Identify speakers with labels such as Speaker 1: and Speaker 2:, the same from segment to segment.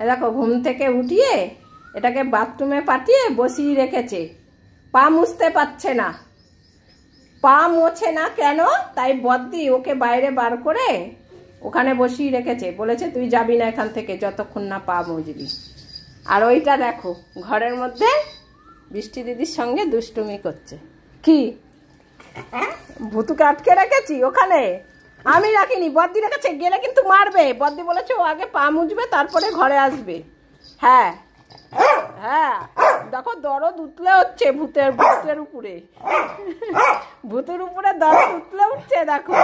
Speaker 1: দেখো ঘুম থেকে উঠিয়ে এটাকে বাথরুমে পাঠিয়ে বসিয়ে রেখেছে, পা মুছতে পারছে না। পা মোছে না কেন, তাই বদ্দি ওকে বাইরে বার করে ওখানে বসিয়ে রেখেছে, বলেছে তুই যাবি না এখান থেকে যতক্ষণ না পা মুছবি। আর ওইটা দেখো ঘরের মধ্যে বৃষ্টি দিদির সঙ্গে দুষ্টুমি করছে। কি ভুতুকে আটকে রেখেছি ওখানে? আমি রাখিনি, বদ্দি রেখেছে। গেলে কিন্তু মারবে। বদ্দি বলেছে ও আগে পা মুছবে তারপরে ঘরে আসবে। হ্যাঁ হ্যাঁ, দেখো দরদ উতলে হচ্ছে ভূতের উপরে, ভূতের উপরে দরদ উতলে উঠছে। দেখো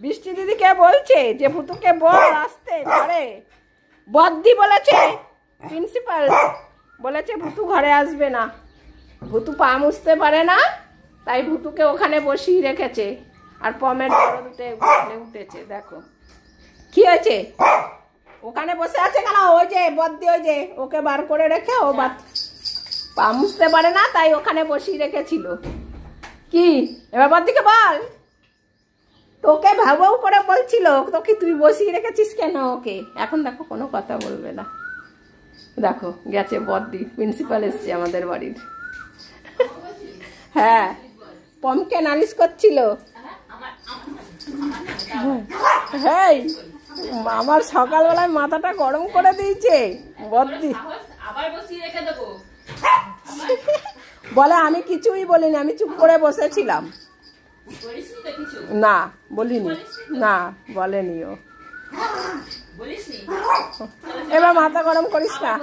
Speaker 1: বৃষ্টি দিদিকে বলছে যে ভূতুকে বল আসতে ঘরে। বদ্দি বলেছে, প্রিন্সিপাল বলেছে ভূতু ঘরে আসবে না, ভূতু পা মুছতে পারে না, তাই ভূতুকে ওখানে বসিয়ে রেখেছে। আর পমের দরদ উঠেছে। দেখো কি হয়েছে, ওখানে বসে আছে কেন? ওই যে বদ্দি, ওই যে ওকে বার করে রেখে ও পা মুছতে পারে না, তাই ওখানে বসিয়ে রেখেছিল। কি এবার বদ্দিকে বল, তোকে ভাবও করে বলছিল তোকে তুই বসিয়ে রেখেছিস কেন ওকে। এখন দেখো কোনো কথা বলবে না। দেখো গেছে বদ্দি, প্রিন্সিপাল এসছে আমাদের বাড়ির। হ্যাঁ, পমকে নালিশ করছিল। হ্যাঁ, আমার সকালবেলায় মাথাটা গরম করে দিয়েছে বদ্দি। বলে আমি কিছুই বলিনি, আমি চুপ করে বসেছিলাম। না বলিনি, না বলেনি ও। এবার মাথা গরম করিস না।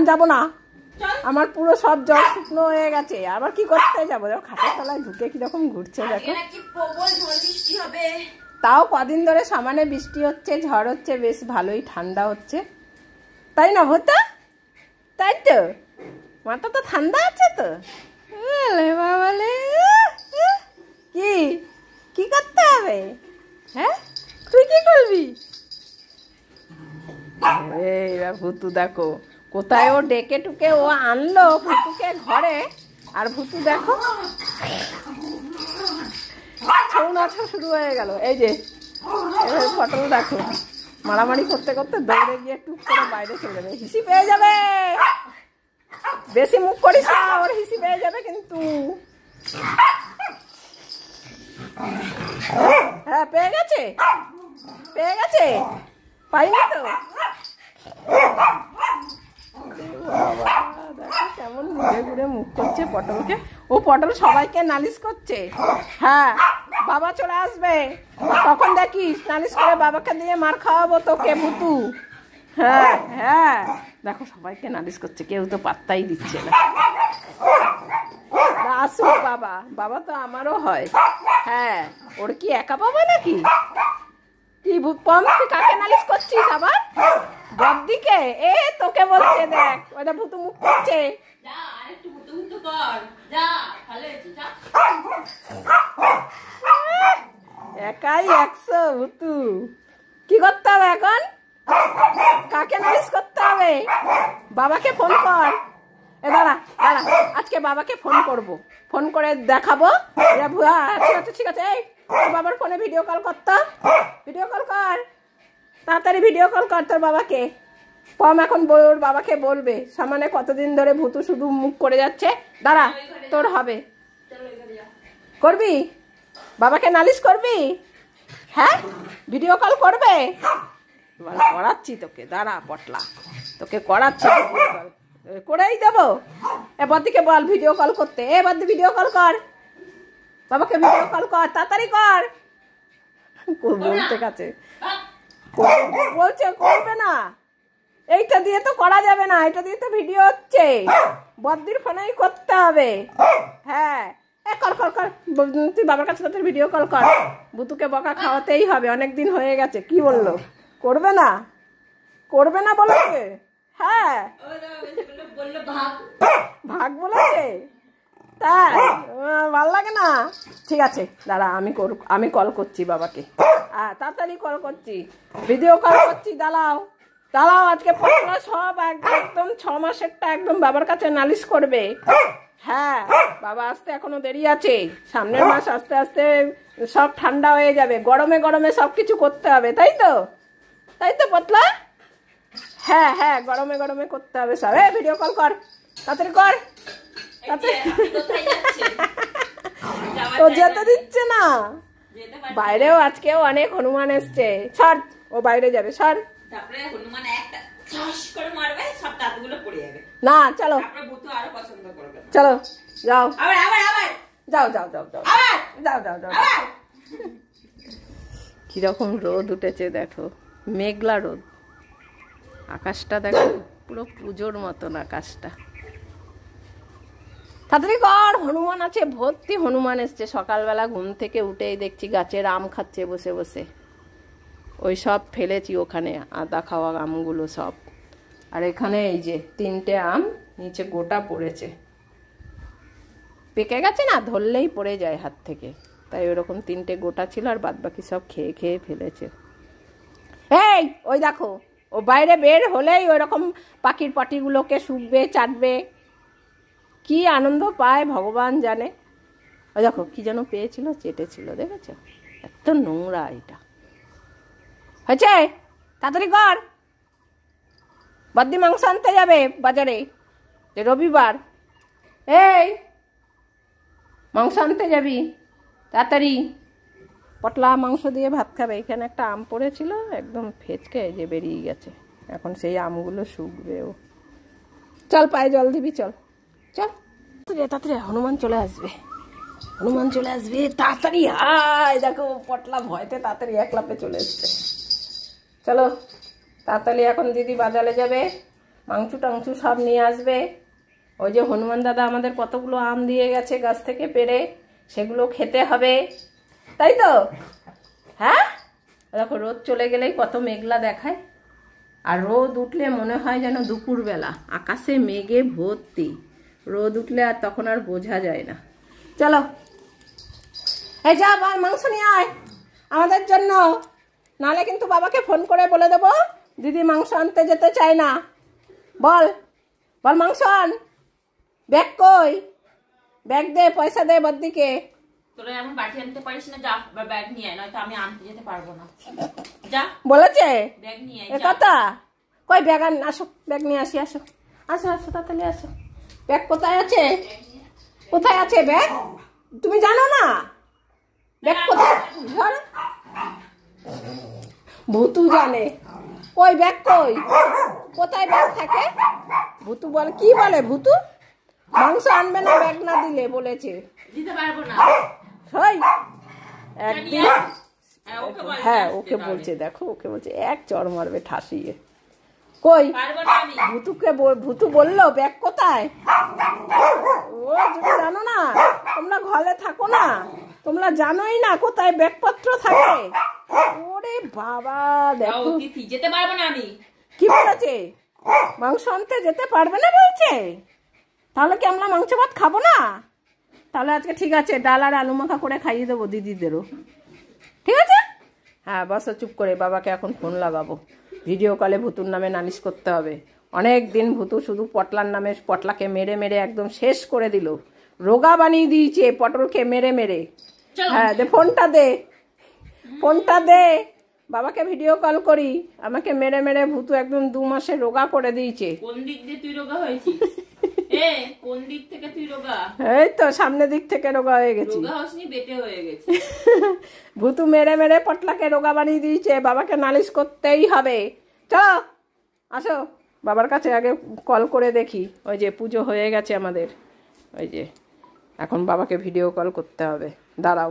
Speaker 1: যাবো না, আমার পুরো সব জল শুকনো হয়ে গেছে। আবার কি করতে যাবো? দেখো খাটের তলায় ঢুকে কিরকম ঘুরছে দেখো। তাও কদিন ধরে সামান্য বৃষ্টি হচ্ছে, ঝড় হচ্ছে, বেশ ভালোই ঠান্ডা হচ্ছে, তাই না ভোতা? তাই তো, মাথা তো ঠান্ডা আছে তো। বাবালে কি কি করতে হবে? হ্যাঁ তুই কি করবি? এবার ভুতু দেখো কোথায় ও ডেকে টুকে ও আনলো ভুতুকে ঘরে। আর ভুতু দেখো ছৌ নাচা শুরু হয়ে গেল। এই যে এবার ফটো দেখো, মারামারি করতে করতে দৌড়ে গিয়ে টুক করে বাইরে চলে যাবে, হিসি পেয়ে যাবে। বেশি মুখ করিস না, ওর হিসি পেয়ে যাবে কিন্তু। হ্যাঁ পেয়ে গেছে, পেয়ে গেছে, পাইনি তো। দেখো কেমন ঘুরে ঘুরে মুখ করছে পটলকে। ও পটল সবাইকে নালিশ করছে। হ্যাঁ বাবা চলে আসবে তখন দেখিস, নালিশ করে বাবাকে দিয়ে মার খাওয়াবো তোকে ভুতু। হ্যাঁ হ্যাঁ, দেখো সবাইকে নালিশ করছে, কেউ তো পাত্তাই দিচ্ছে না। আসুক বাবা, বাবা তো আমারও হয়। হ্যাঁ ওর কি একা বাবা নাকি? কি পম তুই কাকে নালিশ করছিস আবার? বদ্দিকে? এ তোকে বলছে, দেখ ওটা ভুতু মুখ করছে। একাই 100 ভুতু। কি করতে হবে এখন? কাকে নালিশ করতে হবে? বাবাকে ফোন কর। এ দাঁড়া দাঁড়া, আজকে বাবাকে ফোন করব, ফোন করে দেখাবো। ঠিক আছে ঠিক আছে, এই বাবার ফোনে ভিডিও কল করতো, ভিডিও কল কর তাড়াতাড়ি, ভিডিও কল কর তোর বাবাকে। পম এখন ওর বাবাকে বলবে সামনে কতদিন ধরে ভুতু শুধু মুখ করে যাচ্ছে। দাঁড়া তোর হবে, করবি বাবাকে নালিশ করবি? হ্যাঁ ভিডিও কল করবে? করাচ্ছি তোকে, দাঁড়া পটলা, তোকে করাচ্ছি ভিডিও কল, করেই দেবো। এ বদ্দিকে বল ভিডিও কল করতে। এ বদ্দি ভিডিও কল কর, বাবাকে ভিডিও কল কর, তাড়াতাড়ি কর। বলতে গেছে, বলছে করবে না, এইটা দিয়ে তো করা যাবে না, এটা দিয়ে তো ভিডিও হচ্ছে, বদ্দির ফোনেই করতে হবে। হ্যাঁ এ কর কর কর, তুই বাবার কাছে তোর ভিডিও কল কর, ভুতুকে বকা খাওয়াতেই হবে, অনেক দিন হয়ে গেছে। কি বললো? করবে না, করবে না বলেছে। হ্যাঁ ভাগ বলেছে, তাই ভাল লাগে না। ঠিক আছে দাঁড়া, আমি কল করছি বাবাকে, তাড়াতাড়ি কল করছি, ভিডিও কল করছি, দাঁড়াও। দাঁড়াও, আজকে পটলা সব একদম 6 মাসেরটা একদম বাবার কাছে নালিশ করবে। হ্যাঁ, বাবা আসতে এখনো দেরি আছে, সামনের মাস আস্তে আস্তে সব ঠান্ডা হয়ে যাবে, গরমে গরমে সব কিছু করতে হবে, তাই তো? তাই তো পটলা? হ্যাঁ হ্যাঁ, গরমে গরমে করতে হবে সব। ভিডিও কল কর, তাড়াতাড়ি কর। তো যেতে দিচ্ছে না, বাইরেও আজকেও অনেক হনুমান এসছে। সর, ও বাইরে যাবে, সর। না, চলো চলো, যাও যাও যাও যাও যাও যাও যাও যাও। কিরকম রোদ উঠেছে দেখো, মেঘলা রোদ, আকাশটা দেখো পুরো পুজোর মতন আকাশটা। তাড়াতাড়ি কর, হনুমান আছে, ভর্তি হনুমান এসছে। সকালবেলা ঘুম থেকে উঠেই দেখছি গাছের আম খাচ্ছে বসে বসে, ওই সব ফেলেছি ওখানে, আদা খাওয়া আমগুলো সব। আর এখানে এই যে 3টে আম নিচে গোটা পড়েছে, পেকে গেছে না, ধরলেই পড়ে যায় হাত থেকে, তাই ওরকম 3টে গোটা ছিল, আর বাদ বাকি সব খেয়ে খেয়ে ফেলেছে। এই ওই দেখো, ও বাইরে বের হলেই ওইরকম পাখির পাটিগুলোকে শুকবে, চাটবে, কি আনন্দ পায় ভগবান জানে। ওই দেখো কি যেন পেয়েছিল, চেটেছিল, দেখেছো? এত নোংরা এটা। হয়েছে, তাড়াতাড়ি কর, বদ্দি মাংস আনতে যাবে বাজারে, যে রবিবার। এই মাংস আনতে যাবি, তাড়াতাড়ি। পটলা মাংস দিয়ে ভাত খাবে। এখানে একটা আম পড়েছিল, একদম ফেচকে যে বেরিয়ে গেছে, এখন সেই আমগুলো শুকবে। ও চল, পায়ে জল দিবি, চল চল তাড়াতাড়ি, হনুমান চলে আসবে, হনুমান চলে আসবে, তাড়াতাড়ি আয়। দেখো পটলা ভয়তে তাড়াতাড়ি এক লাফে চলে এসছে। চলো তাড়াতাড়ি, এখন দিদি বাজারে যাবে, মাংস টাংস সব নিয়ে আসবে। ওই যে হনুমান দাদা আমাদের কতগুলো আম দিয়ে গেছে গাছ থেকে পেড়ে, সেগুলো খেতে হবে, তাই তো? হ্যাঁ, দেখো রোদ চলে গেলেই কত মেঘলা দেখায়, আর রোদ উঠলে মনে হয় যেন দুপুরবেলা, আকাশে মেঘে ভর্তি। রোদ উঠলে আর তখন আর বোঝা যায় না। চলো, এই যা, মাংস নিয়ে আয় আমাদের জন্য, নাহলে কিন্তু বাবাকে ফোন করে বলে দেবো দিদি মাংস আনতে যেতে চায় না। বল বল, মাংস আন। ব্যাগ কই? ব্যাগ দে, পয়সা দে বদ্দিকে।
Speaker 2: তোরা এমন বাটি আনতে পারিস না, যা ব্যাগ নিয়ে আয়, নয়তো আমি আনতে যেতে পারবো না। যা,
Speaker 1: বলেছে
Speaker 2: ব্যাগ নিয়ে আয়।
Speaker 1: এ কথা কই, ব্যাগ আন, আসো, ব্যাগ নিয়ে আসি, আসো আসো আসো, তাড়াতাড়ি আসো। ব্যাগ কোথায় আছে? কোথায় আছে ব্যাগ? তুমি জানো না ব্যাগ কোথায়? ভুতু জানে। ওই ব্যাগ কই, কোথায় ব্যাগ থাকে? ভুতু বলে, কি বলে ভুতু? মাংস আনবে না ব্যাগ না দিলে, বলেছে
Speaker 2: দিতে পারবো না।
Speaker 1: একদিন, হ্যাঁ ওকে বলছে, দেখো ওকে বলছে, এক চড় মারবে ঠাসিয়ে। কই ভুতু বললো ব্যাগ কোথায়? ও যদি জানো না, তোমরা ঘরে থাকো না, তোমরা জানোই না কোথায় ব্যাগপত্র থাকে। ওরে বাবা, দেখো
Speaker 2: যেতে পারবো না আমি।
Speaker 1: কি বলেছে? মাংস আনতে যেতে পারবে না বলছে? তাহলে কি আমরা মাংস ভাত খাবো না? তাহলে আজকে ঠিক আছে, ডাল আর আলু মাখা করে খাইয়ে দেবো দিদিদেরও, ঠিক আছে? হ্যাঁ বসো চুপ করে, বাবাকে এখন ফোন লাগাবো, ভিডিও কলে ভুতুর নামে নালিশ করতে হবে। অনেক দিন ভুতু শুধু পটলার নামে, পটলাকে মেরে মেরে একদম শেষ করে দিল, রোগা বানিয়ে দিয়েছে পটলকে মেরে মেরে। হ্যাঁ দে ফোনটা, দে ফোনটা দে, বাবাকে ভিডিও কল করি। আমাকে মেরে মেরে ভুতু একদম 2 মাসে রোগা করে দিয়েছে।
Speaker 2: কোন দিক দিয়ে তুই রোগা হয়েছিস? কোন দিক থেকে তুই রোগা?
Speaker 1: এই তো সামনের দিক থেকে রোগা হয়ে গেছি।
Speaker 2: রোগা হসনি, বেটে হয়ে গেছে।
Speaker 1: ভুতু মেরে মেরে পটলাকে রোগা বানিয়ে দিয়েছে, বাবাকে নালিশ করতেই হবে। চলো আসো, বাবার কাছে আগে কল করে দেখি। ওই যে পুজো হয়ে গেছে আমাদের, ওই যে এখন বাবাকে ভিডিও কল করতে হবে, দাঁড়াও।